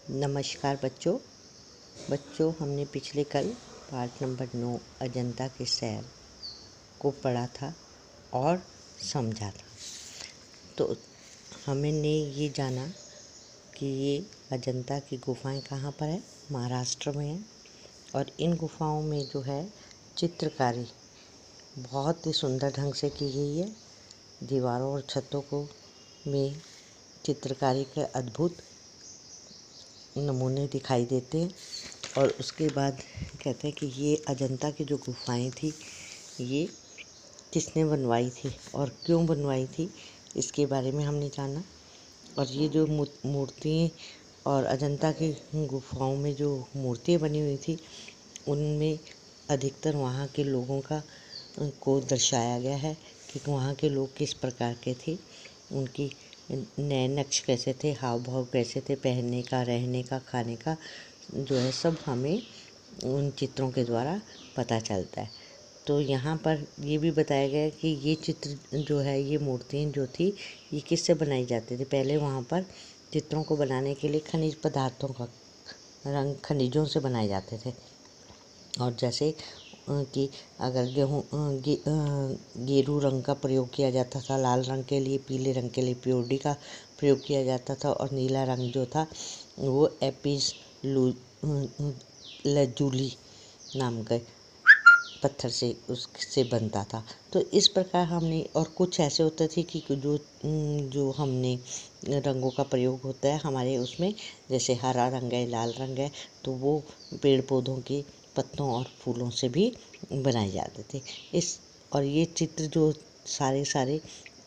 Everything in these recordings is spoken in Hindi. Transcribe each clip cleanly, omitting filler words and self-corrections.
नमस्कार बच्चों हमने पिछले कल पार्ट नंबर 9 अजंता के शहर को पढ़ा था और समझा था। तो हमने ये जाना कि ये अजंता की गुफाएं कहाँ पर है, महाराष्ट्र में है। और इन गुफाओं में जो है चित्रकारी बहुत ही सुंदर ढंग से की गई है। दीवारों और छतों को में चित्रकारी के अद्भुत नमूने दिखाई देते हैं। और उसके बाद कहते हैं कि ये अजंता की जो गुफाएं थी ये किसने बनवाई थी और क्यों बनवाई थी, इसके बारे में हमने जाना। और ये जो मूर्तियाँ और अजंता की गुफाओं में जो मूर्तियाँ बनी हुई थी उनमें अधिकतर वहाँ के लोगों को दर्शाया गया है कि वहाँ के लोग किस प्रकार के थे, उनकी नए नक्श कैसे थे, हाव भाव कैसे थे, पहनने का, रहने का, खाने का जो है सब हमें उन चित्रों के द्वारा पता चलता है। तो यहाँ पर ये भी बताया गया है कि ये चित्र जो है, ये मूर्तियाँ जो थी ये किससे बनाई जाती थी। पहले वहाँ पर चित्रों को बनाने के लिए खनिज पदार्थों का रंग खनिजों से बनाए जाते थे। और जैसे कि अगर गेरू रंग का प्रयोग किया जाता था, लाल रंग के लिए, पीले रंग के लिए प्योरडी का प्रयोग किया जाता था, और नीला रंग जो था वो एपिस लजूली नाम के पत्थर से उससे बनता था। तो इस प्रकार हमने, और कुछ ऐसे होते थे कि जो हमने रंगों का प्रयोग होता है हमारे उसमें, जैसे हरा रंग है, लाल रंग है, तो वो पेड़ पौधों के पत्तों और फूलों से भी बनाए जाते थे। और ये चित्र जो सारे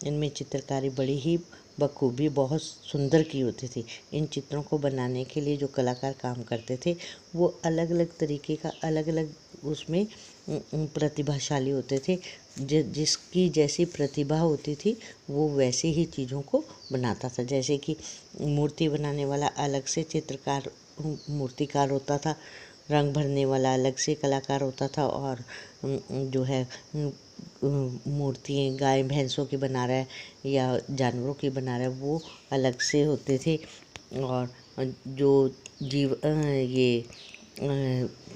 इनमें चित्रकारी बड़ी ही बखूबी बहुत सुंदर की होती थी। इन चित्रों को बनाने के लिए जो कलाकार काम करते थे वो अलग अलग तरीके का, अलग अलग उसमें प्रतिभाशाली होते थे। जिसकी जैसी प्रतिभा होती थी वो वैसे ही चीज़ों को बनाता था। जैसे कि मूर्ति बनाने वाला अलग से चित्रकार मूर्तिकार होता था, रंग भरने वाला अलग से कलाकार होता था, और जो है मूर्तियाँ गाय भैंसों की बना रहा है या जानवरों की बना रहा है वो अलग से होते थे। और जो ये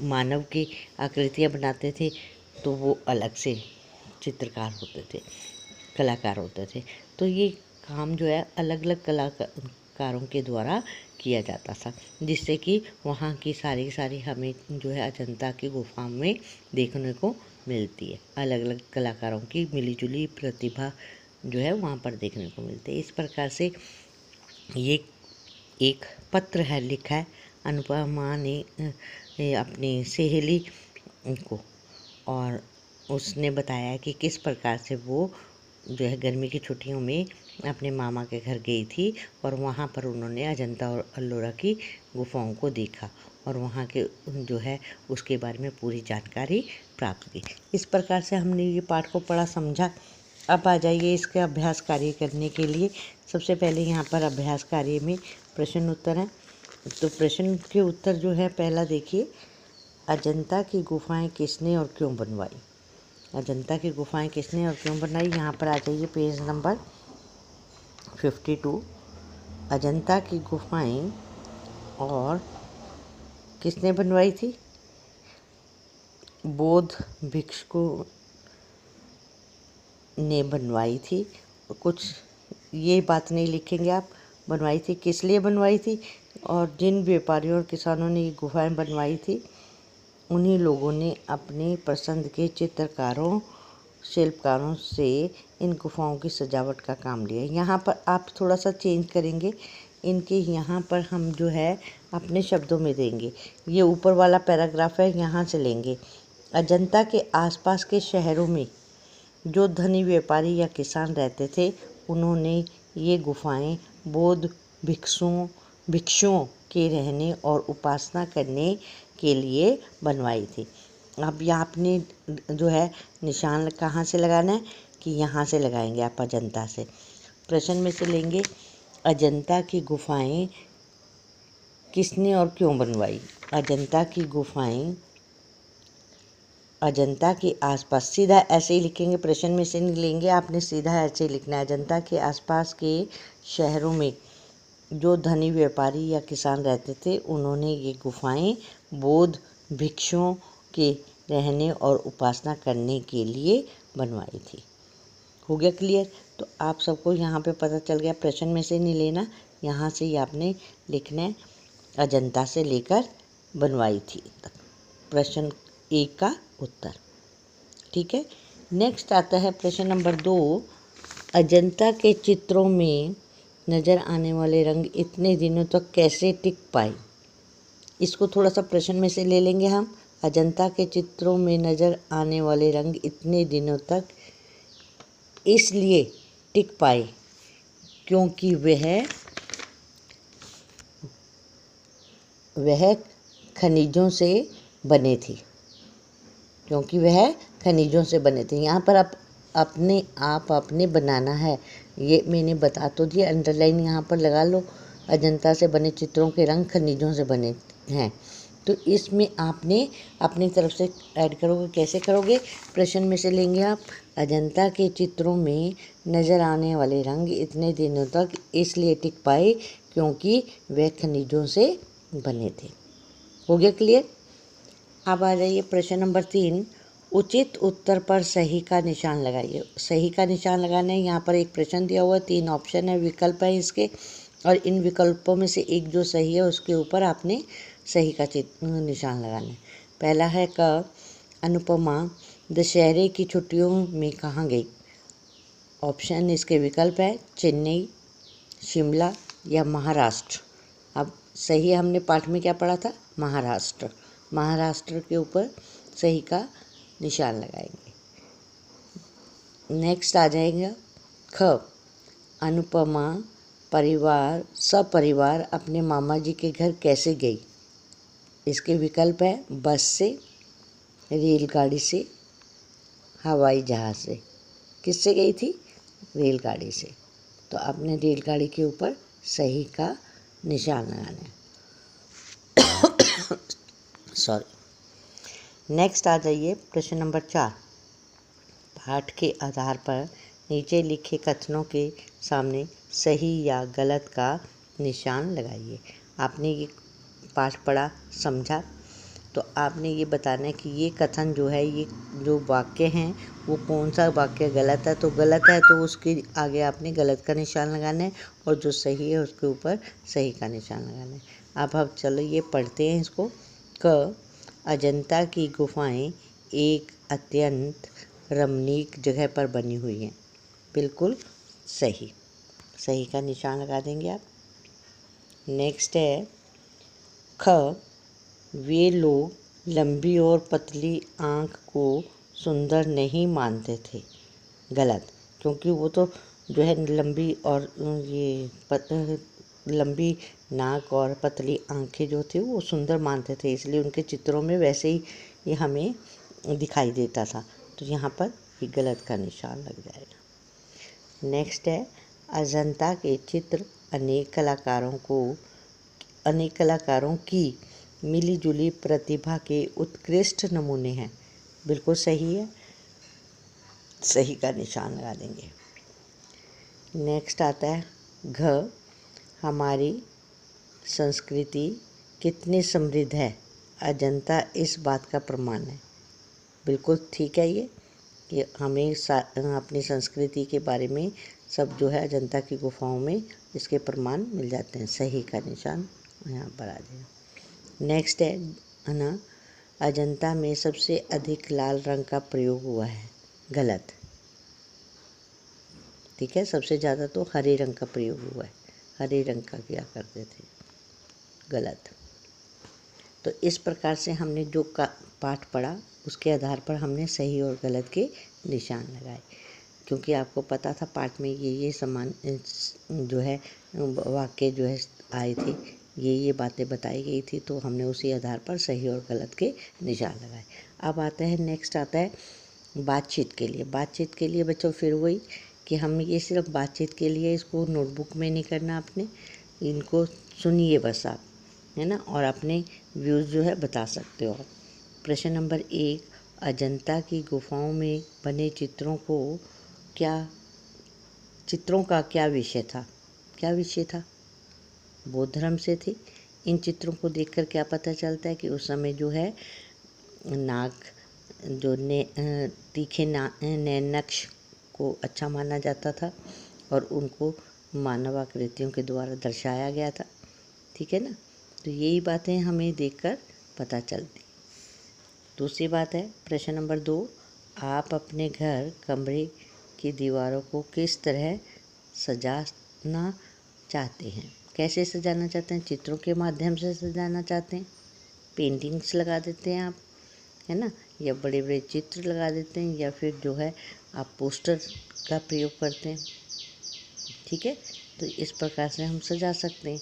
मानव की आकृतियाँ बनाते थे तो वो अलग से चित्रकार होते थे, कलाकार होते थे। तो ये काम जो है अलग अलग कलाकारों के द्वारा किया जाता था, जिससे कि वहाँ की सारी हमें जो है अजंता की गुफा में देखने को मिलती है। अलग अलग कलाकारों की मिलीजुली प्रतिभा जो है वहाँ पर देखने को मिलती है। इस प्रकार से ये एक पत्र है, लिखा है अनुपमा ने अपनी सहेली को, और उसने बताया कि किस प्रकार से वो जो है गर्मी की छुट्टियों में अपने मामा के घर गई थी और वहाँ पर उन्होंने अजंता और अल्लोरा की गुफाओं को देखा और वहाँ के जो है उसके बारे में पूरी जानकारी प्राप्त की। इस प्रकार से हमने ये पाठ को पढ़ा, समझा। अब आ जाइए इसके अभ्यास कार्य करने के लिए। सबसे पहले यहाँ पर अभ्यास कार्य में प्रश्न उत्तर है। तो प्रश्न के उत्तर जो है, पहला देखिए, अजंता की गुफाएं किसने और क्यों बनवाई। अजंता की गुफाएं किसने और क्यों बनाई, यहाँ पर आ जाइए पेज नंबर 52। अजंता की गुफाएं और किसने बनवाई थी, बौद्ध भिक्षुओं ने बनवाई थी। कुछ ये बात नहीं लिखेंगे आप, बनवाई थी किस लिए बनवाई थी, और जिन व्यापारियों और किसानों ने ये गुफाएं बनवाई थी उन्हीं लोगों ने अपने पसंद के चित्रकारों शिल्पकारों से इन गुफाओं की सजावट का काम लिया। यहाँ पर आप थोड़ा सा चेंज करेंगे इनके, यहाँ पर हम जो है अपने शब्दों में देंगे। ये ऊपर वाला पैराग्राफ है, यहाँ से लेंगे। अजंता के आसपास के शहरों में जो धनी व्यापारी या किसान रहते थे उन्होंने ये गुफाएं बौद्ध भिक्षुओं के रहने और उपासना करने के लिए बनवाई थी। अब यहाँ आपने जो है निशान कहाँ से लगाना है कि यहाँ से लगाएंगे आप अजंता से। प्रश्न में से लेंगे, अजंता की गुफाएं किसने और क्यों बनवाई। अजंता की गुफाएं अजंता के आसपास, सीधा ऐसे ही लिखेंगे, प्रश्न में से नहीं लेंगे, आपने सीधा ऐसे ही लिखना है। अजंता के आसपास के शहरों में जो धनी व्यापारी या किसान रहते थे उन्होंने ये गुफाएं बौद्ध भिक्षुओं के रहने और उपासना करने के लिए बनवाई थी। हो गया क्लियर? तो आप सबको यहाँ पे पता चल गया, प्रश्न में से नहीं लेना, यहाँ से ही आपने लिखना है अजंता से लेकर बनवाई थी तक, प्रश्न 1 का उत्तर। ठीक है। नेक्स्ट आता है प्रश्न नंबर 2, अजंता के चित्रों में नज़र आने वाले रंग इतने दिनों तक कैसे टिक पाए? इसको थोड़ा सा प्रश्न में से ले लेंगे हम। अजंता के चित्रों में नज़र आने वाले रंग इतने दिनों तक इसलिए टिक पाए क्योंकि वह खनिजों से बने थे। क्योंकि वह खनिजों से बने थे। यहाँ पर आप अपने बनाना है, ये मैंने बता तो दिया, अंडरलाइन यहाँ पर लगा लो। अजंता से बने चित्रों के रंग खनिजों से बने हैं, तो इसमें आपने अपनी तरफ से ऐड करोगे। कैसे करोगे? प्रश्न में से लेंगे आप, अजंता के चित्रों में नज़र आने वाले रंग इतने दिनों तक इसलिए टिक पाए क्योंकि वे खनिजों से बने थे। हो गया क्लियर? अब आ जाइए प्रश्न नंबर 3, उचित उत्तर पर सही का निशान लगाइए। सही का निशान लगाना है। यहाँ पर एक प्रश्न दिया हुआ है, 3 ऑप्शन है, विकल्प है इसके, और इन विकल्पों में से एक जो सही है उसके ऊपर आपने सही का निशान लगाना है। पहला है क, अनुपमा दशहरे की छुट्टियों में कहाँ गई? ऑप्शन इसके विकल्प है चेन्नई, शिमला या महाराष्ट्र। अब सही हमने पाठ में क्या पढ़ा था? महाराष्ट्र। महाराष्ट्र के ऊपर सही का निशान लगाएंगे। नेक्स्ट आ जाएगा ख, अनुपमा सपरिवार अपने मामा जी के घर कैसे गई? इसके विकल्प है बस से, रेलगाड़ी से, हवाई जहाज़ से। किससे गई थी? रेलगाड़ी से। तो आपने रेलगाड़ी के ऊपर सही का निशान लगाना है। सॉरी। नेक्स्ट आ जाइए प्रश्न नंबर 4, पाठ के आधार पर नीचे लिखे कथनों के सामने सही या गलत का निशान लगाइए। आपने ये पाठ पढ़ा, समझा, तो आपने ये बताना है कि ये कथन जो है, ये जो वाक्य हैं वो कौन सा वाक्य गलत है। तो गलत है तो उसके आगे आपने गलत का निशान लगाना है, और जो सही है उसके ऊपर सही का निशान लगाना है। अब चलो ये पढ़ते हैं इसको। क, अजंता की गुफाएं एक अत्यंत रमणीक जगह पर बनी हुई हैं। बिल्कुल सही, सही का निशान लगा देंगे आप। नेक्स्ट है ख, वे लोग लंबी और पतली आँख को सुंदर नहीं मानते थे। गलत, क्योंकि वो तो जो है लंबी और लंबी नाक और पतली आँखें जो थी वो सुंदर मानते थे, इसलिए उनके चित्रों में वैसे ही ये हमें दिखाई देता था। तो यहाँ पर ये गलत का निशान लग जाएगा। नेक्स्ट है, अजंता के चित्र अनेक कलाकारों की मिलीजुली प्रतिभा के उत्कृष्ट नमूने हैं। बिल्कुल सही है, सही का निशान लगा देंगे। नेक्स्ट आता है घ, हमारी संस्कृति कितनी समृद्ध है, अजंता इस बात का प्रमाण है। बिल्कुल ठीक है ये कि हमें अपनी संस्कृति के बारे में सब जो है अजंता की गुफाओं में इसके प्रमाण मिल जाते हैं। सही का निशान यहाँ पर आ जाएगा। नेक्स्ट है ना, अजंता में सबसे अधिक लाल रंग का प्रयोग हुआ है। गलत, ठीक है, सबसे ज़्यादा तो हरे रंग का प्रयोग हुआ है, हरे रंग का किया करते थे। गलत। तो इस प्रकार से हमने जो पाठ पढ़ा उसके आधार पर हमने सही और गलत के निशान लगाए, क्योंकि आपको पता था पाठ में ये समान जो है वाक्य जो है आए थे, ये बातें बताई गई थी, तो हमने उसी आधार पर सही और गलत के निशान लगाए। अब आता है नेक्स्ट आता है बातचीत के लिए। बातचीत के लिए बच्चों फिर वही कि हम ये सिर्फ बातचीत के लिए, इसको नोटबुक में नहीं करना आपने, इनको सुनिए बस आप, है ना, और अपने व्यूज़ जो है बता सकते हो। प्रश्न नंबर 1, अजंता की गुफाओं में बने चित्रों का क्या विषय था? क्या विषय था? बौद्ध धर्म से थी। इन चित्रों को देखकर क्या पता चलता है कि उस समय जो है नाग जो तीखे नैन नक्श को अच्छा माना जाता था और उनको मानव आकृतियों के द्वारा दर्शाया गया था। ठीक है ना। तो यही बातें हमें देखकर पता चलती। दूसरी बात है प्रश्न नंबर 2, आप अपने घर कमरे की दीवारों को किस तरह सजाना चाहते हैं। कैसे सजाना चाहते हैं। चित्रों के माध्यम से सजाना चाहते हैं, पेंटिंग्स लगा देते हैं आप, है ना, या बड़े बड़े चित्र लगा देते हैं, या फिर जो है आप पोस्टर का प्रयोग करते हैं। ठीक है, तो इस प्रकार से हम सजा सकते हैं।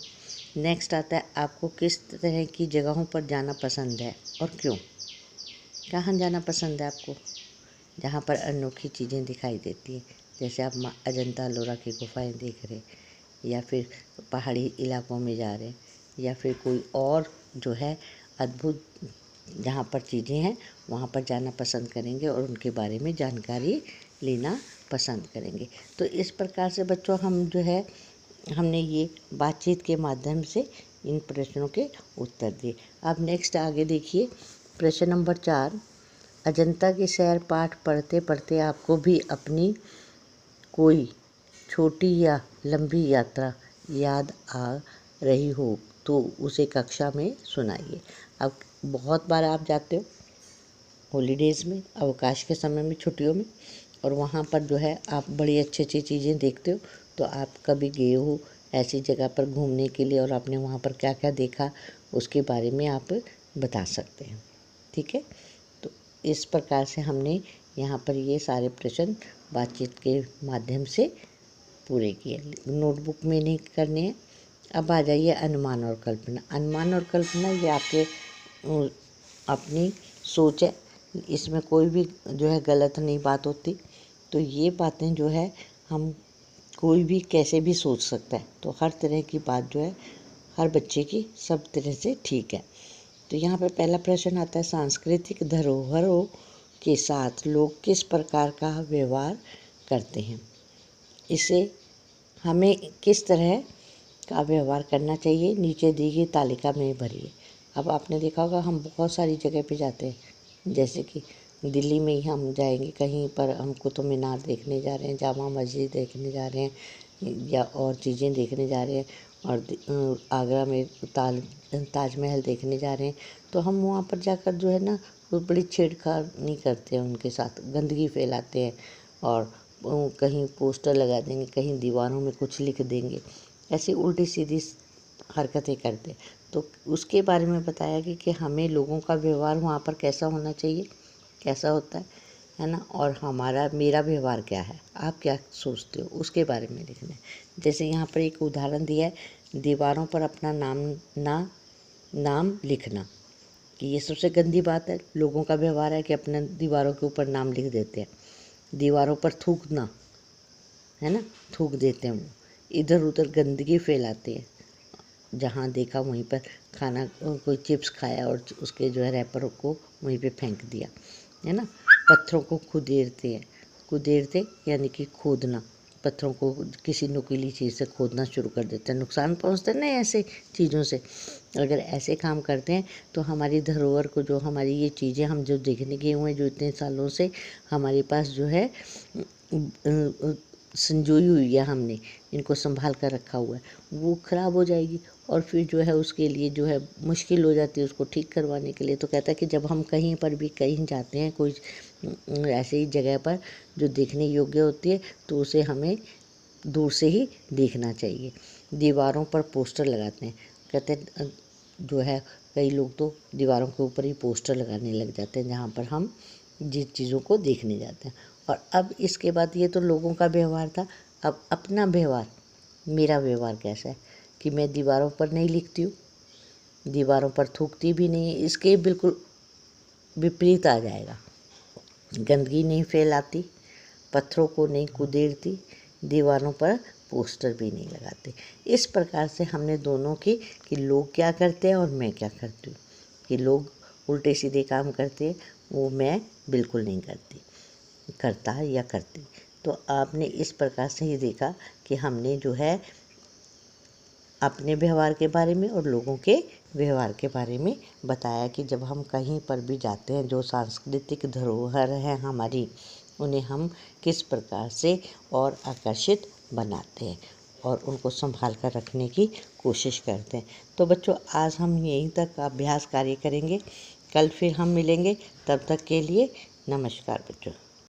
नेक्स्ट आता है आपको किस तरह की जगहों पर जाना पसंद है और क्यों। कहाँ जाना पसंद है आपको। जहाँ पर अनोखी चीज़ें दिखाई देती हैं, जैसे आप अजंता अलोरा की गुफाएं देख रहे, या फिर पहाड़ी इलाकों में जा रहे, या फिर कोई और जो है अद्भुत जहाँ पर चीज़ें हैं वहाँ पर जाना पसंद करेंगे और उनके बारे में जानकारी लेना पसंद करेंगे। तो इस प्रकार से बच्चों हम जो है हमने ये बातचीत के माध्यम से इन प्रश्नों के उत्तर दिए। अब नेक्स्ट आगे देखिए प्रश्न नंबर 4, अजंता की सैर पाठ पढ़ते पढ़ते आपको भी अपनी कोई छोटी या लंबी यात्रा याद आ रही हो तो उसे कक्षा में सुनाइए। अब बहुत बार आप जाते हो हॉलीडेज़ में, अवकाश के समय में, छुट्टियों में, और वहाँ पर जो है आप बड़ी अच्छी अच्छी चीज़ें देखते हो। तो आप कभी गए हो ऐसी जगह पर घूमने के लिए और आपने वहाँ पर क्या क्या देखा उसके बारे में आप बता सकते हैं। ठीक है, तो इस प्रकार से हमने यहाँ पर ये सारे प्रश्न बातचीत के माध्यम से पूरे किए। नोटबुक में नहीं करने हैं। अब आ जाइए अनुमान और कल्पना। अनुमान और कल्पना ये आपके अपनी सोच है, इसमें कोई भी जो है गलत नहीं बात होती। तो ये बातें जो है हम कोई भी कैसे भी सोच सकता है। तो हर तरह की बात जो है हर बच्चे की सब तरह से ठीक है। तो यहाँ पर पहला प्रश्न आता है सांस्कृतिक धरोहरों के साथ लोग किस प्रकार का व्यवहार करते हैं। इसे हमें किस तरह का व्यवहार करना चाहिए नीचे दी गई तालिका में भरिए। अब आपने देखा होगा हम बहुत सारी जगह पे जाते हैं, जैसे कि दिल्ली में ही हम जाएंगे कहीं पर, हम कुतुब मीनार देखने जा रहे हैं, जामा मस्जिद देखने जा रहे हैं, या और चीज़ें देखने जा रहे हैं, और आगरा में ताजमहल देखने जा रहे हैं। तो हम वहाँ पर जाकर जो है ना वो बड़ी छेड़छाड़ नहीं करते हैं, उनके साथ गंदगी फैलाते हैं और कहीं पोस्टर लगा देंगे, कहीं दीवारों में कुछ लिख देंगे, ऐसी उल्टी सीधी हरकतें करते। तो उसके बारे में बताया कि हमें लोगों का व्यवहार वहाँ पर कैसा होना चाहिए, कैसा होता है ना, और मेरा व्यवहार क्या है, आप क्या सोचते हो, उसके बारे में लिखना है। जैसे यहाँ पर एक उदाहरण दिया है, दीवारों पर अपना नाम लिखना, कि ये सबसे गंदी बात है। लोगों का व्यवहार है कि अपने दीवारों के ऊपर नाम लिख देते हैं। दीवारों पर थूकना, है ना, थूक देते हैं, वो इधर उधर गंदगी फैलाते हैं। जहाँ देखा वहीं पर खाना, कोई चिप्स खाया और उसके जो है रैपर को वहीं पे फेंक दिया, है ना। पत्थरों को कुदेरते यानी कि खोदना, पत्थरों को किसी नुकीली चीज़ से खोदना शुरू कर देते हैं, नुकसान पहुँचते हैं ना ऐसे चीज़ों से। अगर ऐसे काम करते हैं तो हमारी धरोहर को, जो हमारी ये चीज़ें हम जो देखने गए हुए हैं, जो इतने सालों से हमारे पास जो है संजोई हुई है, हमने इनको संभाल कर रखा हुआ है, वो ख़राब हो जाएगी और फिर जो है उसके लिए जो है मुश्किल हो जाती है उसको ठीक करवाने के लिए। तो कहता है कि जब हम कहीं पर भी कहीं जाते हैं, कोई ऐसे ही जगह पर जो देखने योग्य होती है, तो उसे हमें दूर से ही देखना चाहिए। दीवारों पर पोस्टर लगाते हैं, कहते हैं जो है कई लोग तो दीवारों के ऊपर ही पोस्टर लगाने लग जाते हैं जहाँ पर हम जिन चीज़ों को देखने जाते हैं। और अब इसके बाद ये तो लोगों का व्यवहार था, अब अपना व्यवहार, मेरा व्यवहार कैसा है कि मैं दीवारों पर नहीं लिखती हूँ, दीवारों पर थूकती भी नहीं है, इसके बिल्कुल विपरीत आ जाएगा। गंदगी नहीं फैलाती, पत्थरों को नहीं कुदेरती, दीवारों पर पोस्टर भी नहीं लगाते। इस प्रकार से हमने दोनों की कि लोग क्या करते हैं और मैं क्या करती हूँ, कि लोग उल्टे सीधे काम करते हैं वो मैं बिल्कुल नहीं करता या करती। तो आपने इस प्रकार से ही देखा कि हमने जो है अपने व्यवहार के बारे में और लोगों के व्यवहार के बारे में बताया कि जब हम कहीं पर भी जाते हैं, जो सांस्कृतिक धरोहर है हमारी, उन्हें हम किस प्रकार से और आकर्षित बनाते हैं और उनको संभाल कर रखने की कोशिश करते हैं। तो बच्चों, आज हम यहीं तक अभ्यास कार्य करेंगे। कल फिर हम मिलेंगे। तब तक के लिए नमस्कार बच्चों।